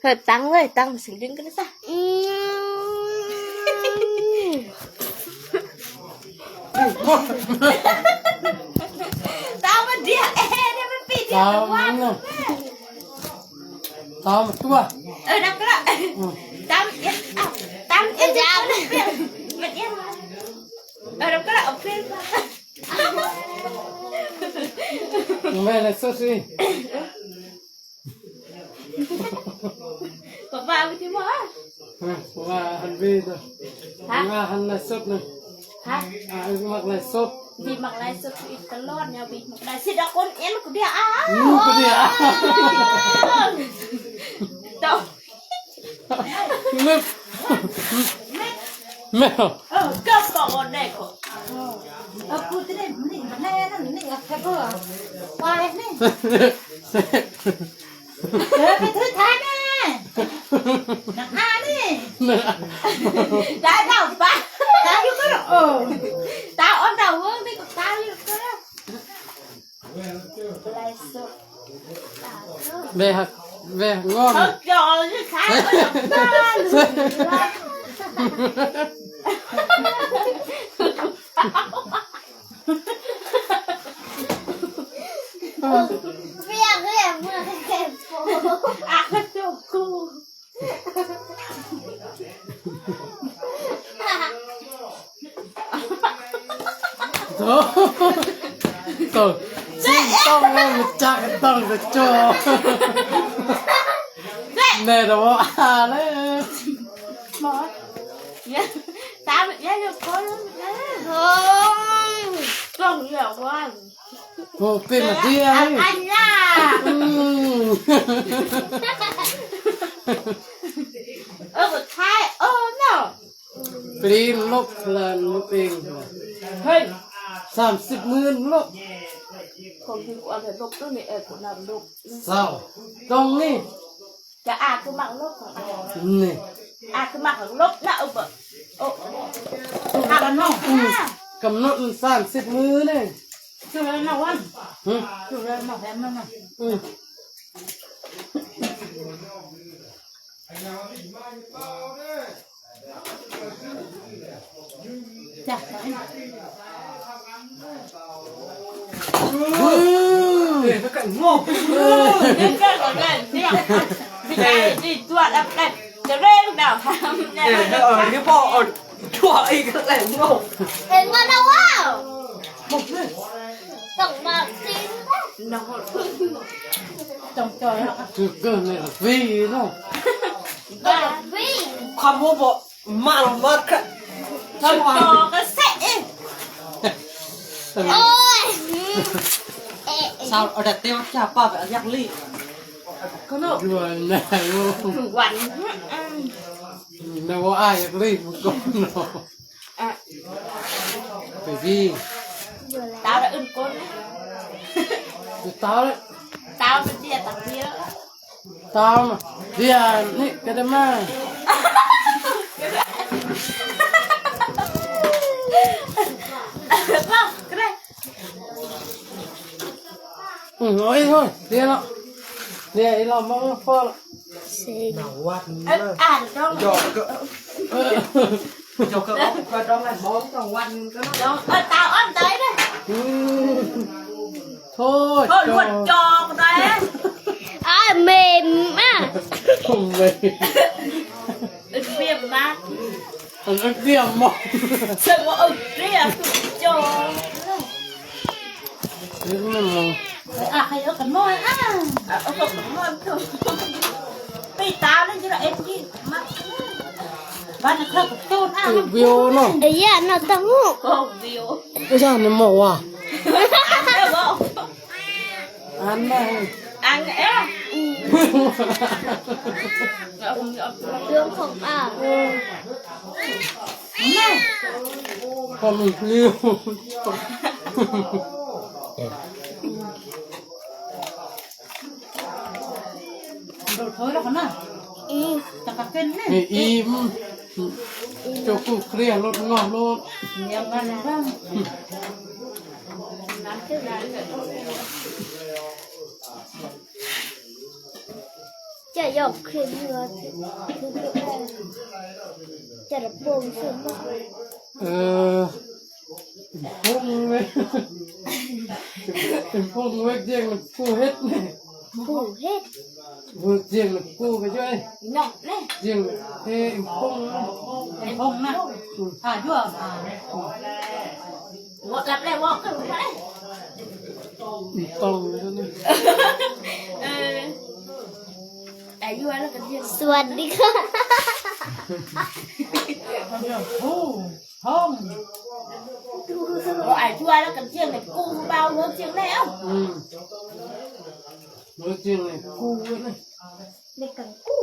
Hơi tăng rồi, tăng xử lý cái sao? Tao mà đi em mới bị đi quá. Tao mà tua. Đọc cái đó. Tao em ra mình em. Đọc cái đó ở bên. Mẹ là sốt gì? Có vào cái gì mà? Là hành vi rồi. Là hành là sốt này. Hả? Mặc là sốt. Vì mặc lại sốt ít cái lon nha, vì mặc lại xịt đó con em có đi à? Có đi à? Đâu? Mèo. Cấp còn này của. Aku tu ni, ni apa kau? Wah ni.ไปถือทานนะนักอานี่ Đã đâu ba? Tao vô cái đó. Tao ôm đầu vương đi của tao đi cái đó. Lại sốt. Về ngon. Thật rồi chứ khá cái chỗ cu. Rồi tông em một chạc tông được cho nè đó à đấy Mở. Tao bị nhá được coi lắm thôi. Không hiểu quá. Ô pin mà đi ấy Anh nha. Một hai no. pin lúc là lúc pin Hey. 30,000 lúc Không thì của anh phải lúc đó này của làm lúc. sao tông đi Chả cứ mặc lúc hả? nè Cứ mặc lúc nào vậy? Apa no? cầm nốt 30,000 này Tu no wan. ừ Tu no em no. ừ Dạ. để nó cạnh ngô Đừng có gọi là đi đi tuột đập đập cho lên nào ham để nó ở cái bộ ở chùa ấy cái này ngô em ngon đâu á tổng mà xin nó Trong trời nó. từ cơn này là vì nó và vì không mua bộ mang mất cái cho cái sệ ôi sao ở đặt tiêu chả pa phải nhắc ly có nó rồi này luôn quạnh đâu có ai được đi một con nào bởi vì tao đã ưng con tao đấy tao mới đi tập kia tao mà đi à nị cái đấy mà không cái này nói thôi đi nó đi ấy làm mong phơ nào quạt trong cho cái và trong này món trong quanh cái nó tao ăn tới đây thôi thôi luôn tròn đấy Mềm á. không về ưng viêm mát thằng ăn tiệm mong sợ có ưng riêng cho thế mà Hay ở cái môi á. không ngon thôi vì tao nên chứ là em kia mắt Bạn nó khóc tôn á. biểu nó Ấy à, nó tao không điều cái sao nó màu à ăn được không ăn đây ăn á Đường không à. còn liêu Đồ thôi là con nào. Tao cả kênh này. thì im cho cụ kia lột ngọt luôn Nhiều con vâng. จะยกขึ้นเงาคือจะระบงขึ้นมา พุ่งเลยเป็นพุ่งเวกเจียงมันกู้เฮ็ดเนี่ย ผู้เฮ็ด เวกเจียงมันกู้ไปช่วย nhộng này เจียงเฮ้พุ่ง ไอ้พงนะยั่วมา vợ lặp lại vợ cái vợ đấy ต้องเลยนี่ ai vui là cái gì สวัสดีค่ะ ผู้พง vợ ai vui là cái gì này cu bao vợ chuyện này không เวกเจียงเลยกู้เลย ในกังกู้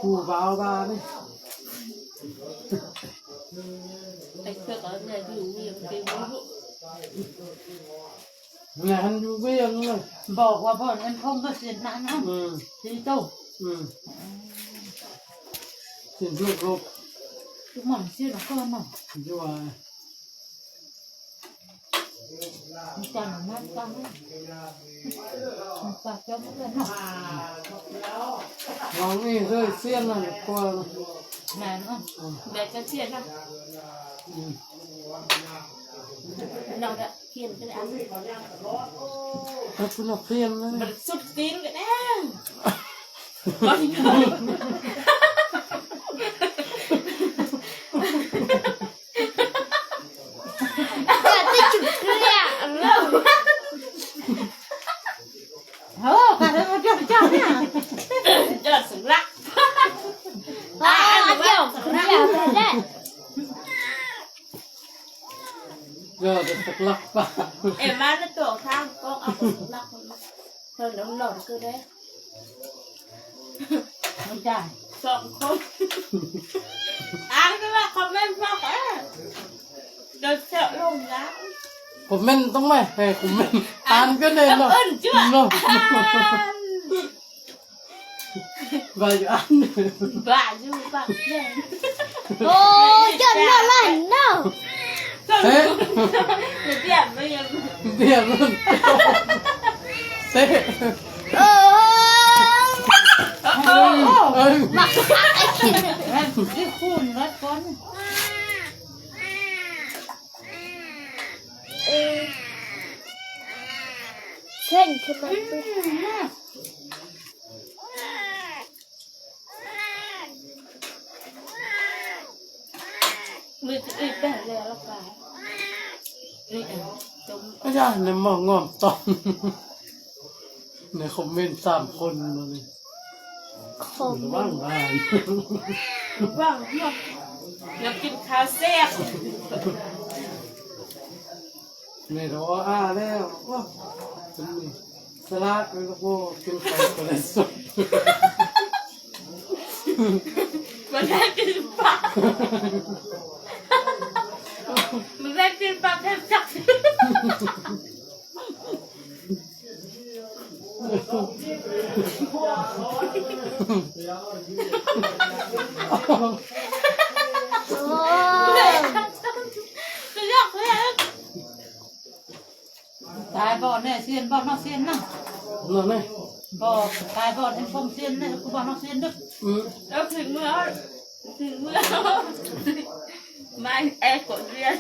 กู้เบาบานี่ ai chưa có người đủ nhiều cái vụ งานอยู่เวียงเลย บอกว่าพ่อเอ็นพงก็เสียนานนะที่ตู้ สิ่งที่ครบ ทุกมันเสียแล้วก็มัน อยู่ว่า จังมันจังมันปากจ้องกันเนาะ น้องนี่เคยเสียนนั่นกว่า แม่เนาะ để cho chuyện nào nào đã kiên cái ăn ถ้าเป็นนักเรียนนะ bật sút tín cái đấy có gìจะจุดเกลีย เฮ้ยกันแล้วมันจ้าเนี่ย chợt sừng lắc อ๋อเจ้าเกลียไปได้ เดี๋ยวจะตกลักป่ะ em ăn nó tưởng thang con ăn sừng lắc hơn nó nổi cơ đấy มันจ้า chọn không ăn cái là comment vào cái đợt sợ lùng giá ผมเม่นต้องไหมให้ผมเม่นอ่านก็ได้เนาะ ơn chưa เนาะ ăn ว่าอยู่อ่าน bà du bà đèn โอ้จนมาลั่นเนาะ เฮ้ย cái điểm bây giờ เดี๋ยวมันเซ่ เออ เอ้ย มาไอ้คิด แม่ที่คุณรัดก้อน เช่นขึ้นมาปุ๊บ mình cứ ít để lè nó phải đi chúng ไม่ใช่ในหมองงอมตอนในคอมเมนต์3 คนเลย คอม ระวังบ้าน vâng vâng nó kim khao xe ในรอแล้วว้าจะมีสลัดแล้วก็กินไข่คนละสุด mình đang kim bạc mình đang kim bạc thêm chặt tôi giọt thế em ตายบ่เนี่ยเสียนบ่นอกเสียนนะ นั่นไง บ่ตายบ่เอ็นพงเสียนเนี่ยกูบ่นอกเสียนดึก đâu thì mưa mai em của riêng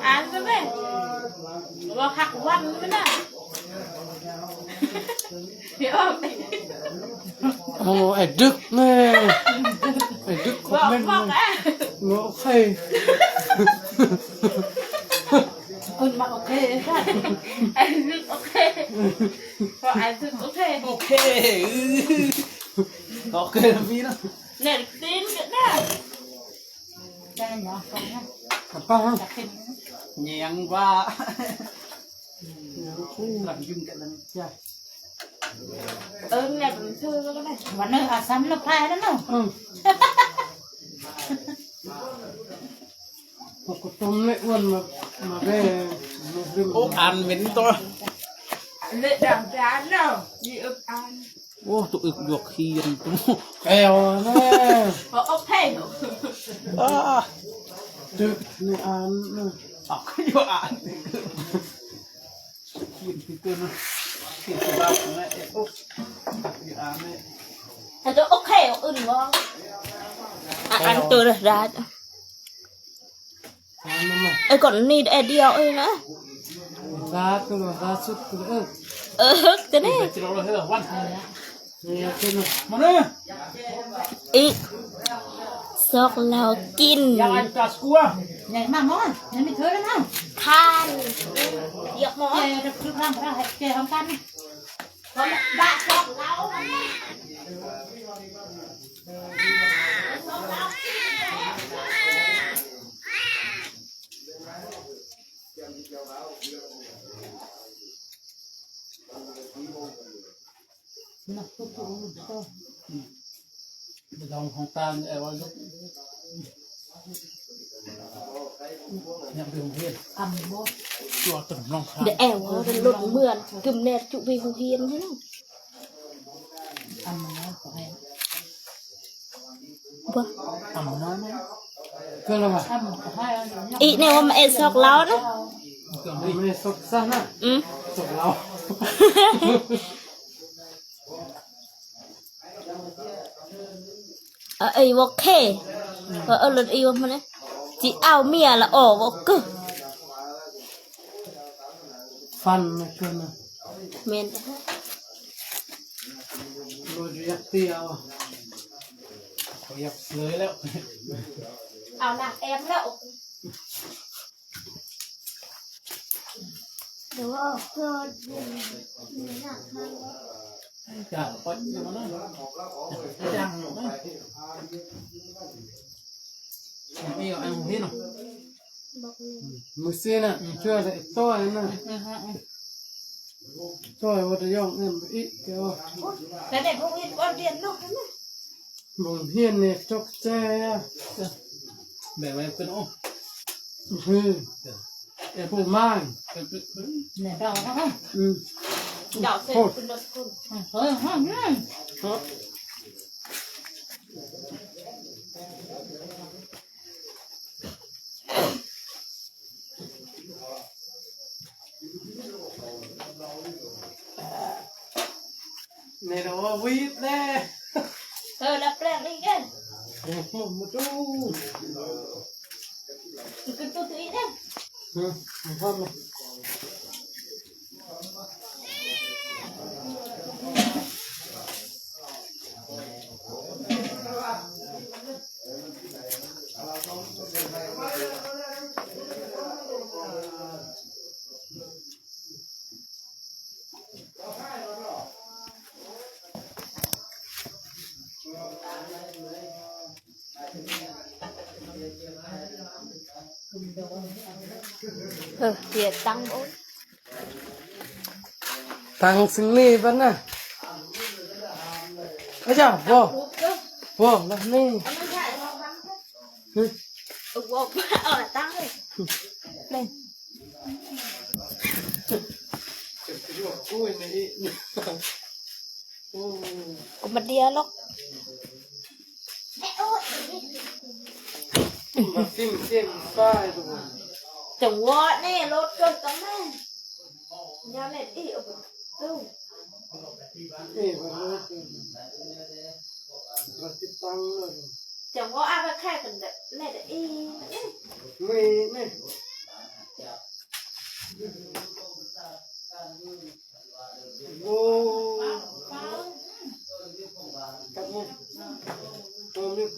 ăn cái này vào hạt văn cái này hiểu không โอ้ไอ้ดึกแม่ไอ้ดึกคอมเม vào นต์ vâng á โง่ใคร คุณมาโอเคค่ะไอ้นึกโอเคพอไอ้นึกโอเค โอเคโอเคนะพี่นะ เนี่ยตีนกันนะ ได้เหรอตรงนั้น กับป้า จะเป็น เนียงว่าหลังยุ่งกันแล้ว ใช่ เนี่ยผมชื่อก็ได้ วันนี้อาซ้ำแล้วพายแล้วเนาะ พวกต้มเล็กวันมาได้มาดึง โอ้อ่านเหม็นตัว เละด่างร้านเนาะยีอึบอัน โอ้ตัวอึกหยวกขี้ยันตัว แอวแม่ พอโอเค ดึกในอ่านนะ ออกก็อยู่อ่าน ด กินที่ตัวนั้นกินที่บ้านนั่นเองโอ้ยอาแม่ แต่ตัวโอเคอื่นว่าอันตัวละร้าน ทานมันมา ไอ้ก่อนนี่เดียวเองนะ ราดตัวราดสุดตัวจะนี่ จะเราให้เราวันนี่ขึ้นมาเลย อีซอกเรากิน ยังไงกัสกัว này mà món này mình thưa lắm không ทานเรียกหมอ kê được chụp răng ra kê không tan đi บ้าซอกเรา nó chụp chụp ไม่ต้องของตาเนี่ยว่าลูกยังเป็นเพื่อน ẩm bố ตัวตุ่มน้องข้า เดี๋ยวแอวเป็นรถเหมือนกึมแนทจุบีหูเฮียนใช่ไหม ẩm nó có hay บ่ อ่ำน้อยไหมก็แล้วว่า ẩm có hay อีเนี่ยว่ามันเอ็ซอกเรานะ ไม่ได้สกซะนะ อืม สกเรา ไอ้บอกเคว่ารถอีว่ามันเนี่ยจีเอาเมียละออกบอกกึ ฟันไม่ขึ้นนะ เมน โดนยักษ์เตี้ยวเขายักษ์เลยแล้ว เอาหนักแอมแล้วเดี๋ยวว่าเพื่อน จ้าปดอยู่นะจังอยู่นะไม่เอาไอ้หัวหินหรอมือเสียน่ะช่วยเลยตัวนั่นน่ะตัววัดยองเนี่ยอีกเดียว แต่เด็กพวกนี้วันเรียนลูกนะ มึงเฮียนเนี่ยจกใจอ่ะแบบไว้เป็นโอ้เอ็ดเป็นม่าน này đâu không เดาเสร็จคุณรถคุณ thôi không nhá เนี่ยเราวีดแน่ แล้วแปลงนี่กัน มาดู คือตัวตีเนี่ย มาทำเลยเสียตังค์โอ้ ตังสิ่งนี้ปะนะไอ้เจ้าบ่บ่แล้วนี่ ไม่ใช่เราตังค์บอกตังค์เลยเล่น อุ้ยนี่โอ้ ก็มาเดียหรอก มาซิ่งเจ็บป้ายตัว จังหวะนี่รถเกิดตรงนั้นยาเน็ตอีกตู้ นี่มันมาติดตังเลย จังหวะอะไรแค่กันเน็ตอี มีนี่โอ้กับมึงตัวนี้